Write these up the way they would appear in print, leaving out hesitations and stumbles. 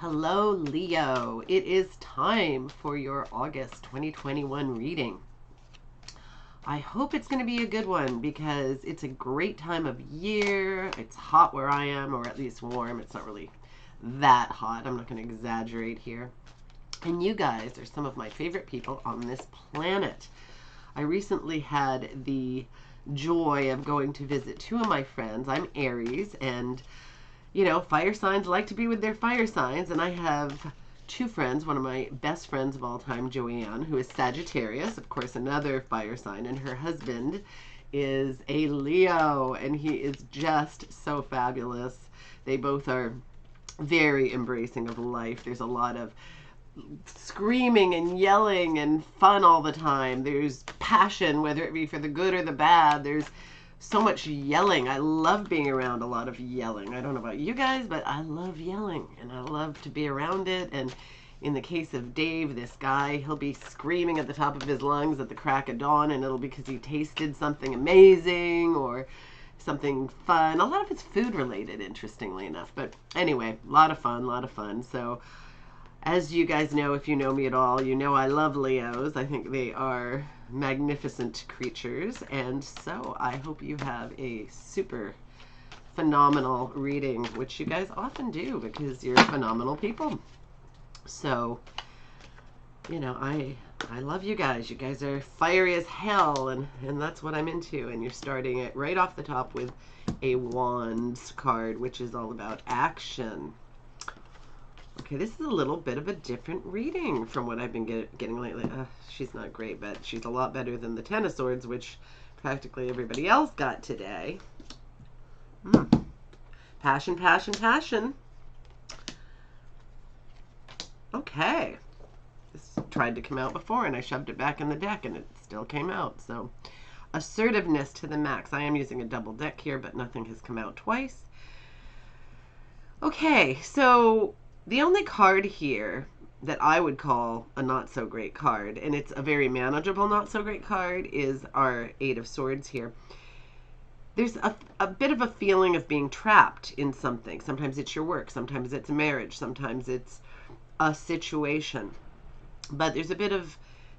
Hello, Leo. It is time for your August 2021 reading. I hope it's going to be a good one because it's a great time of year. It's hot where I am, or at least warm. It's not really that hot. I'm not going to exaggerate here. And you guys are some of my favorite people on this planet. I recently had the joy of going to visit two of my friends. I'm Aries, and fire signs like to be with their fire signs. And I have two friends, one of my best friends of all time, Joanne, who is Sagittarius, of course, another fire sign, and her husband is a Leo, and he is just so fabulous. They both are very embracing of life. There's a lot of screaming and yelling and fun all the time. There's passion, whether it be for the good or the bad. There's so much yelling. I love being around a lot of yelling. I don't know about you guys, but I love yelling and I love to be around it. And in the case of Dave, this guy, he'll be screaming at the top of his lungs at the crack of dawn, and it'll be because he tasted something amazing or something fun. A lot of it's food related, interestingly enough. But anyway, a lot of fun, a lot of fun. So as you guys know, if you know me at all, you know I love Leos. I think they are magnificent creatures, and so I hope you have a super phenomenal reading, which you guys often do because you're phenomenal people. So, I love you guys. You guys are fiery as hell, and that's what I'm into. And you're starting it right off the top with a Wands card, which is all about action. Okay, this is a little bit of a different reading from what I've been getting lately. She's not great, but she's a lot better than the Ten of Swords, which practically everybody else got today. Passion, passion, passion. Okay. This tried to come out before, and I shoved it back in the deck, and it still came out. So, assertiveness to the max. I am using a double deck here, but nothing has come out twice. Okay, so the only card here that I would call a not so great card, and it's a very manageable not so great card, is our Eight of Swords here. There's a bit of a feeling of being trapped in something. Sometimes it's your work, sometimes it's a marriage, sometimes it's a situation. But there's a bit of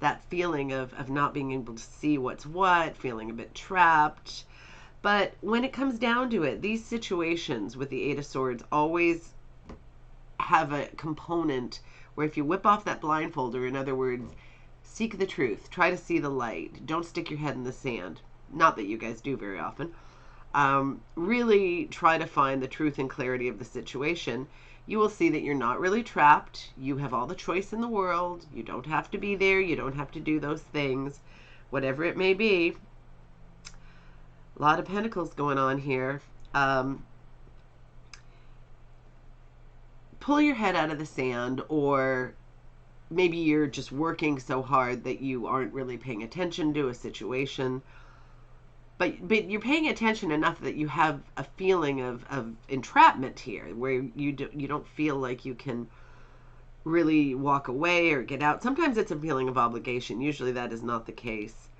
that feeling of not being able to see what's what, feeling a bit trapped. But when it comes down to it, these situations with the Eight of Swords always have a component where if you whip off that blindfold, or in other words, seek the truth, try to see the light, don't stick your head in the sand. Not that you guys do very often. Really try to find the truth and clarity of the situation. You will see that you're not really trapped. You have all the choice in the world. You don't have to be there. You don't have to do those things, whatever it may be. A lot of pentacles going on here. Pull your head out of the sand, or maybe you're just working so hard that you aren't really paying attention to a situation. But you're paying attention enough that you have a feeling of entrapment here, where you don't feel like you can really walk away or get out. Sometimes it's a feeling of obligation. Usually that is not the case.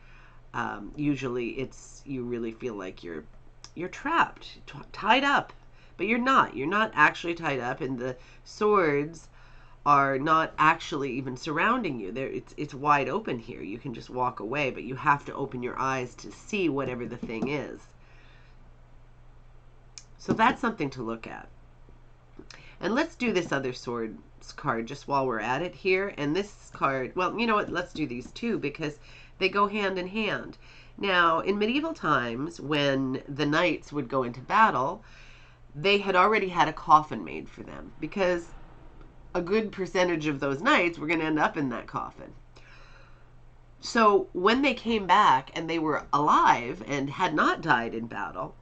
Usually it's you really feel like you're trapped, tied up, but you're not. You're not actually tied up, and the swords are not actually even surrounding you. It's wide open here. You can just walk away, but you have to open your eyes to see whatever the thing is. So that's something to look at. And let's do this other swords card just while we're at it here. And this card, well, you know what? Let's do these two because they go hand in hand. Now, in medieval times, when the knights would go into battle, they had already had a coffin made for them because a good percentage of those knights were going to end up in that coffin. So when they came back and they were alive and had not died in battle,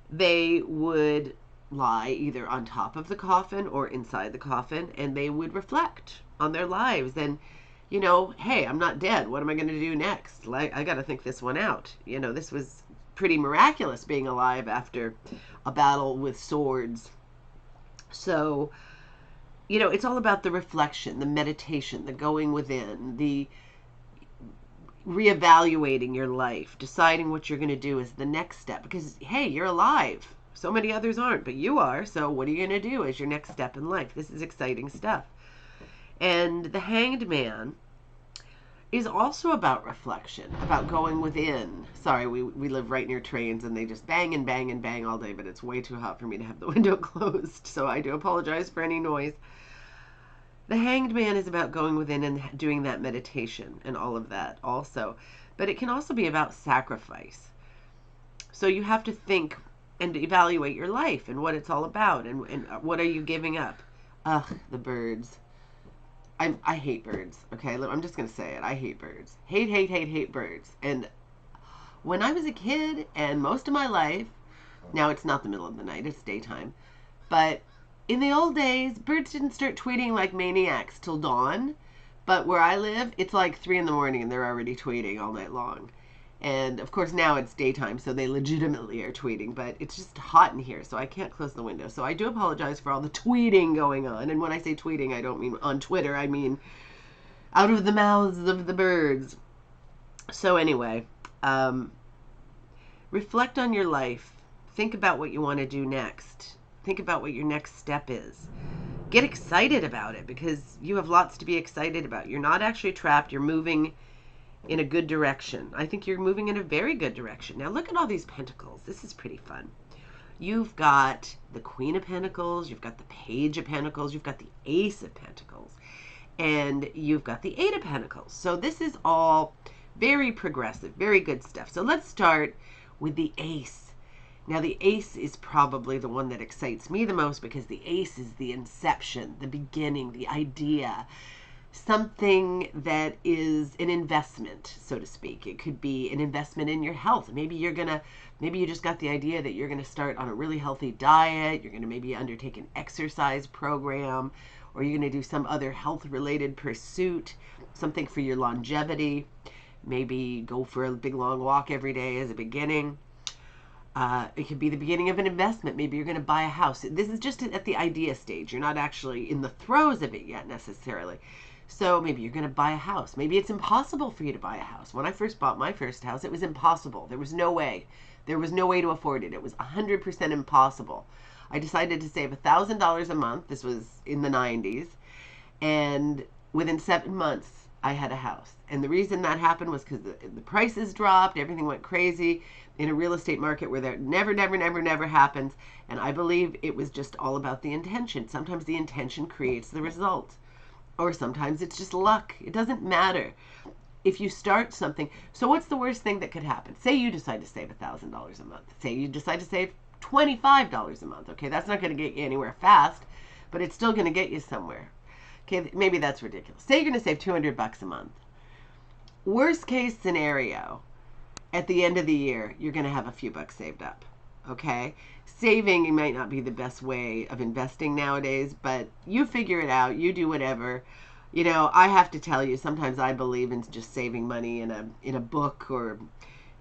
they would lie either on top of the coffin or inside the coffin, and they would reflect on their lives and, hey, I'm not dead. What am I going to do next? I got to think this one out. This was pretty miraculous, being alive after a battle with swords. So, it's all about the reflection, the meditation, the going within, the reevaluating your life, deciding what you're going to do is the next step. Because, hey, you're alive. So many others aren't, but you are. So what are you going to do as your next step in life? This is exciting stuff. And the Hanged Man is also about reflection, about going within. Sorry, we live right near trains and they just bang and bang and bang all day, but it's way too hot for me to have the window closed. So I do apologize for any noise. The Hanged Man is about going within and doing that meditation and all of that also. But it can also be about sacrifice. So you have to think and evaluate your life and what it's all about and what are you giving up. Ugh, the birds. I hate birds, okay? I'm just going to say it. I hate birds. Hate birds. And when I was a kid and most of my life, now it's not the middle of the night, it's daytime, but in the old days, birds didn't start tweeting like maniacs till dawn. But where I live, it's like 3 in the morning and they're already tweeting all night long. And of course now it's daytime, so they legitimately are tweeting, but it's just hot in here, so I can't close the window. So I do apologize for all the tweeting going on. And when I say tweeting, I don't mean on Twitter, I mean out of the mouths of the birds. So anyway, reflect on your life. Think about what you want to do next. Think about what your next step is. Get excited about it because you have lots to be excited about. You're not actually trapped. You're moving in a good direction. I think you're moving in a very good direction. Now look at all these pentacles. This is pretty fun. You've got the Queen of Pentacles, you've got the Page of Pentacles, you've got the Ace of Pentacles, and you've got the Eight of Pentacles. So this is all very progressive, very good stuff. So let's start with the Ace. Now the Ace is probably the one that excites me the most because the Ace is the inception, the beginning, the idea. Something that is an investment, so to speak. It could be an investment in your health. Maybe you just got the idea that you're going to start on a really healthy diet. You're going to maybe undertake an exercise program, or you're going to do some other health-related pursuit, something for your longevity. Maybe go for a big long walk every day as a beginning. It could be the beginning of an investment. Maybe you're going to buy a house. This is just at the idea stage. You're not actually in the throes of it yet necessarily. So maybe you're going to buy a house. Maybe it's impossible for you to buy a house. When I first bought my first house, it was impossible. There was no way. There was no way to afford it. It was 100% impossible. I decided to save $1,000 a month. This was in the 90s. And within 7 months, I had a house. And the reason that happened was because the prices dropped. Everything went crazy in a real estate market where that never happens. And I believe it was just all about the intention. Sometimes the intention creates the result. Or sometimes it's just luck. It doesn't matter. If you start something, so what's the worst thing that could happen? Say you decide to save $1,000 a month. Say you decide to save $25 a month. Okay, that's not going to get you anywhere fast, but it's still going to get you somewhere. Okay, maybe that's ridiculous. Say you're going to save $200 a month. Worst case scenario, at the end of the year, you're going to have a few bucks saved up. Okay, saving might not be the best way of investing nowadays, but you figure it out. You do whatever. You know, I have to tell you, sometimes I believe in just saving money in a book or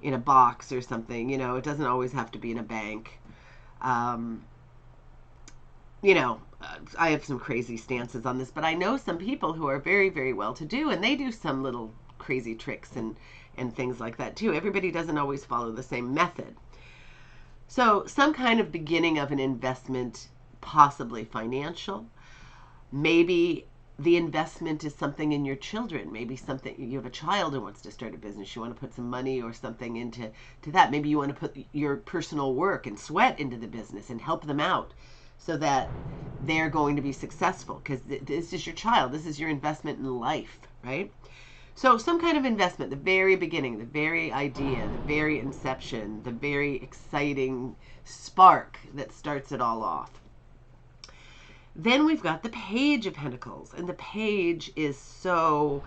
in a box or something. You know, it doesn't always have to be in a bank. You know, I have some crazy stances on this, but I know some people who are very, very well to do, and they do some little crazy tricks and things like that too. Everybody doesn't always follow the same method. So some kind of beginning of an investment, possibly financial. Maybe the investment is something in your children. Maybe something, you have a child who wants to start a business. You want to put some money or something into that. Maybe you want to put your personal work and sweat into the business and help them out so that they're going to be successful, because this is your child. This is your investment in life, right? So some kind of investment, the very beginning, the very idea, the very inception, the very exciting spark that starts it all off. Then we've got the Page of Pentacles, and the Page is so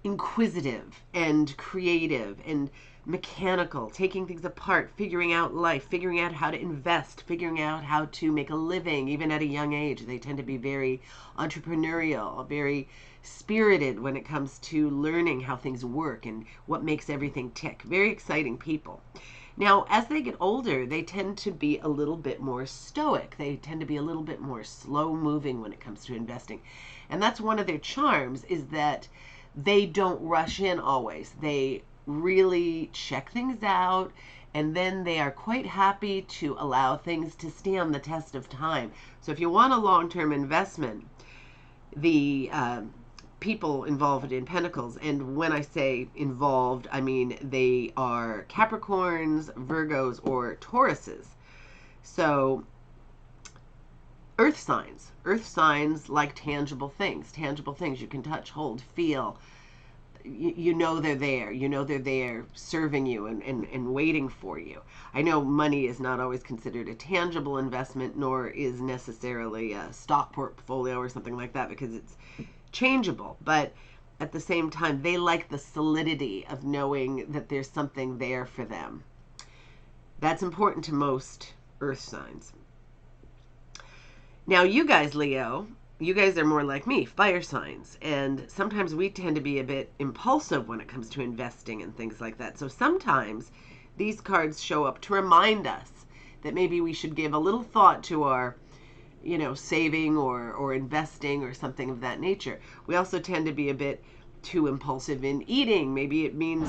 inquisitive and creative and mechanical, taking things apart, figuring out life, figuring out how to invest, figuring out how to make a living, even at a young age. They tend to be very entrepreneurial, very spirited when it comes to learning how things work and what makes everything tick. Very exciting people. Now, as they get older, they tend to be a little bit more stoic. They tend to be a little bit more slow moving when it comes to investing. And that's one of their charms, is that they don't rush in always. They really check things out and then they are quite happy to allow things to stand the test of time. So if you want a long-term investment, the people involved in Pentacles, and when I say involved, I mean they are Capricorns, Virgos, or Tauruses. So earth signs like tangible things you can touch, hold, feel. You know they're there. You know they're there serving you and waiting for you. I know money is not always considered a tangible investment, nor is necessarily a stock portfolio or something like that, because it's changeable. But at the same time, they like the solidity of knowing that there's something there for them. That's important to most earth signs. Now, you guys, Leo, you guys are more like me, fire signs, and sometimes we tend to be a bit impulsive when it comes to investing and things like that. So sometimes these cards show up to remind us that maybe we should give a little thought to our, saving or investing or something of that nature. We also tend to be a bit too impulsive in eating. Maybe it means,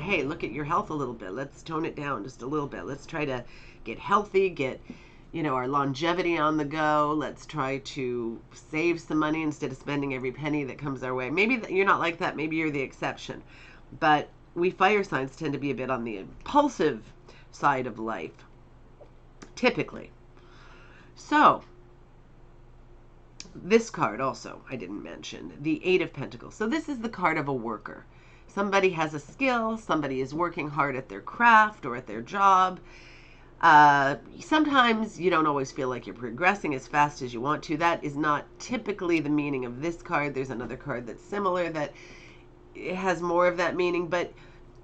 hey, look at your health a little bit. Let's tone it down just a little bit. Let's try to get healthy, get our longevity on the go. Let's try to save some money instead of spending every penny that comes our way. Maybe you're not like that. Maybe you're the exception. But we fire signs tend to be a bit on the impulsive side of life, typically. So, this card also, I didn't mention, the Eight of Pentacles. So this is the card of a worker. Somebody has a skill. Somebody is working hard at their craft or at their job. Sometimes you don't always feel like you're progressing as fast as you want to. That is not typically the meaning of this card. There's another card that's similar that has more of that meaning, but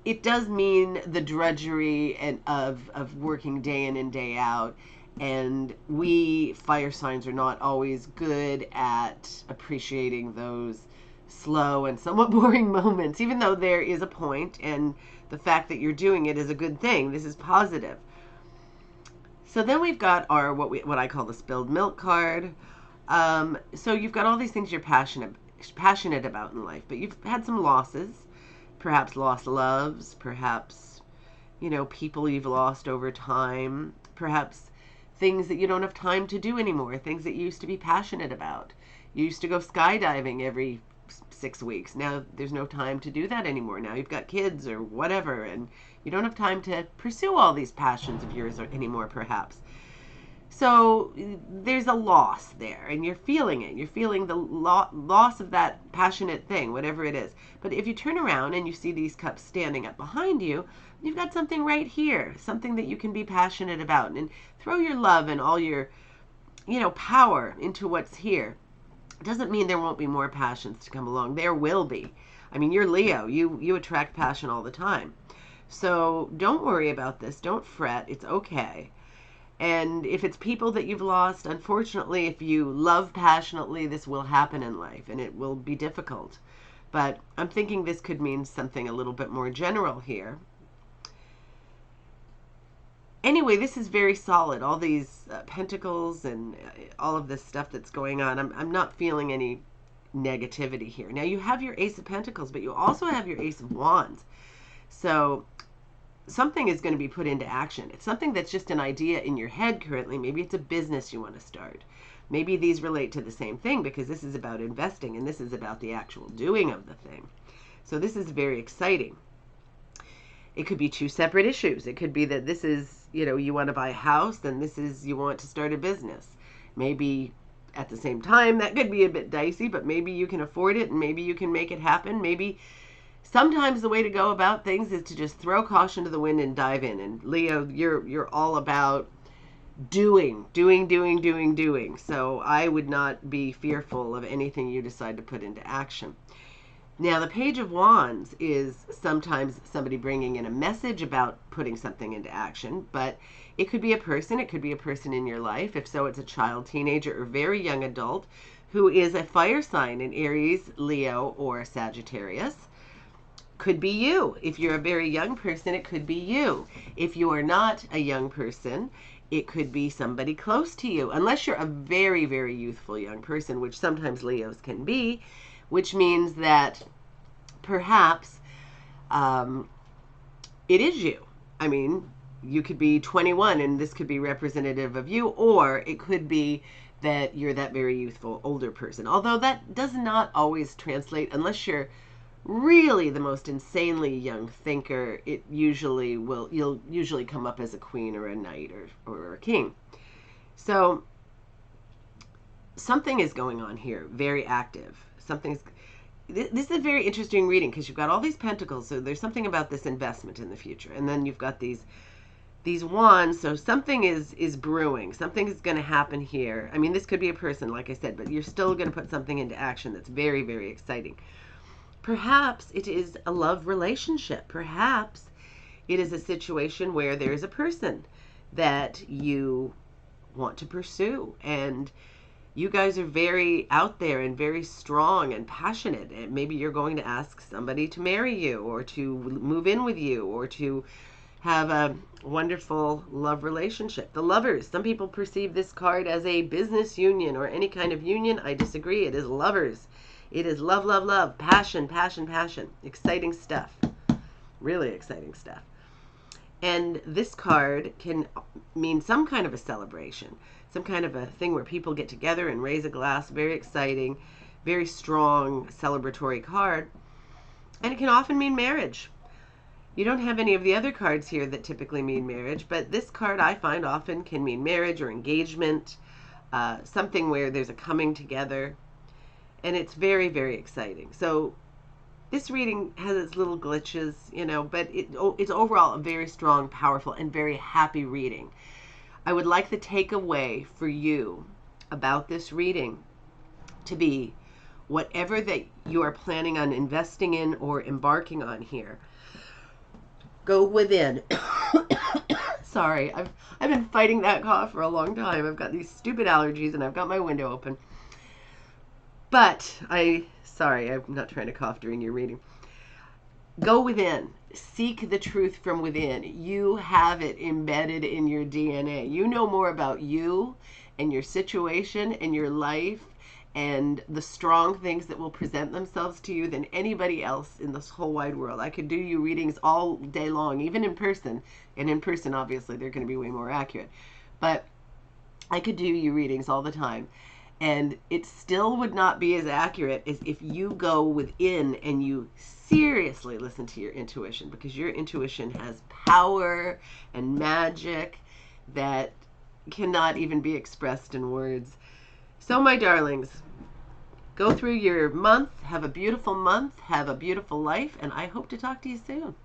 it does mean the drudgery of working day in and day out. And we fire signs are not always good at appreciating those slow and somewhat boring moments, even though there is a point, and the fact that you're doing it is a good thing. This is positive. So then we've got our what I call the spilled milk card. So you've got all these things you're passionate about in life, but you've had some losses, perhaps lost loves, perhaps people you've lost over time, perhaps things that you don't have time to do anymore, things that you used to be passionate about. You used to go skydiving every 6 weeks. Now there's no time to do that anymore. Now you've got kids or whatever, and you don't have time to pursue all these passions of yours anymore, perhaps. So there's a loss there, and you're feeling it. You're feeling the loss of that passionate thing, whatever it is. But if you turn around and you see these cups standing up behind you, you've got something right here, something that you can be passionate about, and throw your love and all your, power into what's here. It doesn't mean there won't be more passions to come along. There will be. I mean, you're Leo. You attract passion all the time. So don't worry about this. Don't fret. It's okay. And if it's people that you've lost, unfortunately, if you love passionately, this will happen in life, and it will be difficult. But I'm thinking this could mean something a little bit more general here. Anyway, this is very solid. All these pentacles and all of this stuff that's going on, I'm not feeling any negativity here. Now, you have your Ace of Pentacles, but you also have your Ace of Wands. So something is going to be put into action. It's something that's just an idea in your head currently. Maybe it's a business you want to start. Maybe these relate to the same thing, because this is about investing and this is about the actual doing of the thing. So this is very exciting. It could be two separate issues. It could be that this is, you want to buy a house, and this is you want to start a business. Maybe at the same time, that could be a bit dicey, but maybe you can afford it and maybe you can make it happen. Maybe sometimes the way to go about things is to just throw caution to the wind and dive in. And Leo, you're all about doing. So I would not be fearful of anything you decide to put into action. Now, the Page of Wands is sometimes somebody bringing in a message about putting something into action, but it could be a person. It could be a person in your life. If so, it's a child, teenager, or very young adult who is a fire sign in Aries, Leo, or Sagittarius. Could be you. If you're a very young person, it could be you. If you are not a young person, it could be somebody close to you, unless you're a very, very youthful young person, which sometimes Leos can be, which means that perhaps it is you. I mean, you could be 21 and this could be representative of you, or it could be that you're that very youthful older person. Although that does not always translate unless you're really the most insanely young thinker. You'll usually come up as a queen or a knight or a king. So something is going on here, very active. This is a very interesting reading because you've got all these pentacles, so there's something about this investment in the future. And then you've got these wands, so something is brewing. Something is going to happen here. I mean, this could be a person, like I said, but you're still going to put something into action that's very, very exciting. Perhaps it is a love relationship. Perhaps it is a situation where there is a person that you want to pursue, and you guys are very out there and very strong and passionate, and maybe you're going to ask somebody to marry you or to move in with you or to have a wonderful love relationship. The Lovers. Some people perceive this card as a business union or any kind of union. I disagree. It is Lovers. It is love, love, love. Passion, passion, passion. Exciting stuff. Really exciting stuff. And this card can mean some kind of a celebration, some kind of a thing where people get together and raise a glass. Very exciting, very strong celebratory card. And it can often mean marriage. You don't have any of the other cards here that typically mean marriage, but this card I find often can mean marriage or engagement, something where there's a coming together, and it's very, very exciting. So this reading has its little glitches, but it's overall a very strong, powerful, and very happy reading. I would like the takeaway for you about this reading to be whatever that you are planning on investing in or embarking on here. Go within. Sorry, I've been fighting that cough for a long time. I've got these stupid allergies and I've got my window open. But sorry, I'm not trying to cough during your reading. Go within. Seek the truth from within. You have it embedded in your DNA. You know more about you and your situation and your life and the strong things that will present themselves to you than anybody else in this whole wide world. I could do you readings all day long, even in person. And in person, obviously, they're going to be way more accurate. But I could do you readings all the time. And it still would not be as accurate as if you go within and you seriously listen to your intuition, because your intuition has power and magic that cannot even be expressed in words. So, my darlings, go through your month, have a beautiful life, and I hope to talk to you soon.